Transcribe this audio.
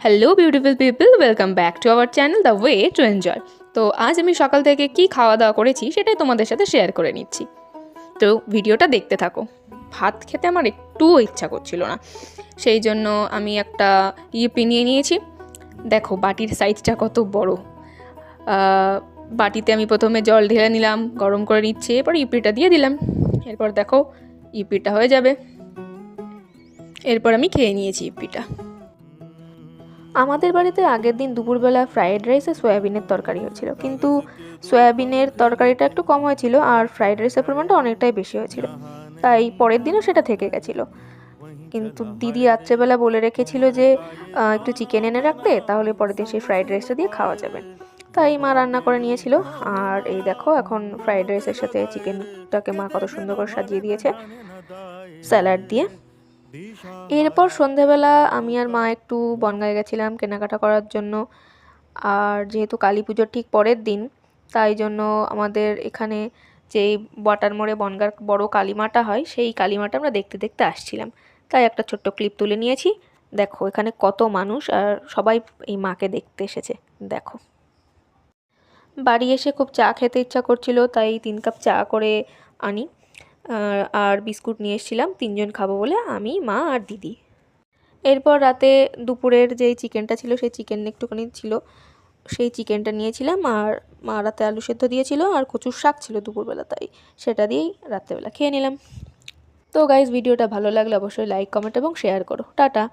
Hello beautiful people, welcome back to our channel the way to enjoy. তো আজ আমি সকাল থেকে কি খাওয়া দাওয়া করেছি সেটাই তোমাদের সাথে শেয়ার করে নিচ্ছি। তো ভিডিওটা দেখতে থাকো। ভাত খেতে আমার একটুও ইচ্ছা করছিল না, সেই জন্য আমি একটা ইউপি নিয়ে নিয়েছি। দেখো বাটির সাইজটা কত বড়। বাটিতে আমি প্রথমে জল ঢেলে নিলাম, গরম করে নিচ্ছি, এরপর ইউপিটা দিয়ে দিলাম। এরপর দেখো ইউপিটা হয়ে যাবে। এরপর আমি খেয়ে নিয়েছি ইউপিটা। আমাদের বাড়িতে আগের দিন দুপুরবেলা ফ্রায়েড রাইস আর সয়াবিনের তরকারি হয়েছিল, কিন্তু সয়াবিনের তরকারিটা একটু কম হয়েছিল আর ফ্রায়েড রাইসের পরিমাণটা অনেকটাই বেশি হয়েছিল, তাই পরের দিনও সেটা থেকে গেছিলো। কিন্তু দিদি রাত্রেবেলা বলে রেখেছিল যে একটু চিকেন এনে রাখতে, তাহলে পরের দিন সেই ফ্রায়েড রাইসটা দিয়ে খাওয়া যাবে। তাই মা রান্না করে নিয়েছিল। আর এই দেখো এখন ফ্রায়েড রাইসের সাথে চিকেনটাকে মা কত সুন্দর করে সাজিয়ে দিয়েছে স্যালাড দিয়ে। এরপর সন্ধেবেলা আমি আর মা একটু বনগাঁয় গেছিলাম কেনাকাটা করার জন্য। আর যেহেতু কালী পুজোর ঠিক পরের দিন, তাই জন্য আমাদের এখানে যেই ওয়াটার মোড়ে বনগাঁর বড় কালীমাটা হয়, সেই কালীমাটা আমরা দেখতে দেখতে আসছিলাম। তাই একটা ছোট্ট ক্লিপ তুলে নিয়েছি। দেখো এখানে কত মানুষ, আর সবাই এই মাকে দেখতে এসেছে। দেখো বাড়ি এসে খুব চা খেতে ইচ্ছা করছিল, তাই 3 কাপ চা করে আনি। আর বিস্কুট নিয়ে এসেছিলাম, 3জন খাবো বলে, আমি, মা আর দিদি। এরপর রাতে দুপুরের যেই চিকেনটা ছিল, সেই চিকেন একটুখানি ছিল, সেই চিকেনটা নিয়েছিলাম। আর মা রাতে আলু সেদ্ধ দিয়েছিল আর কচুর শাক ছিল দুপুরবেলা, তাই সেটা দিয়েই রাত্রেবেলা খেয়ে নিলাম। তো গাইজ, ভিডিওটা ভালো লাগলে অবশ্যই লাইক, কমেন্ট এবং শেয়ার করো। টাটা।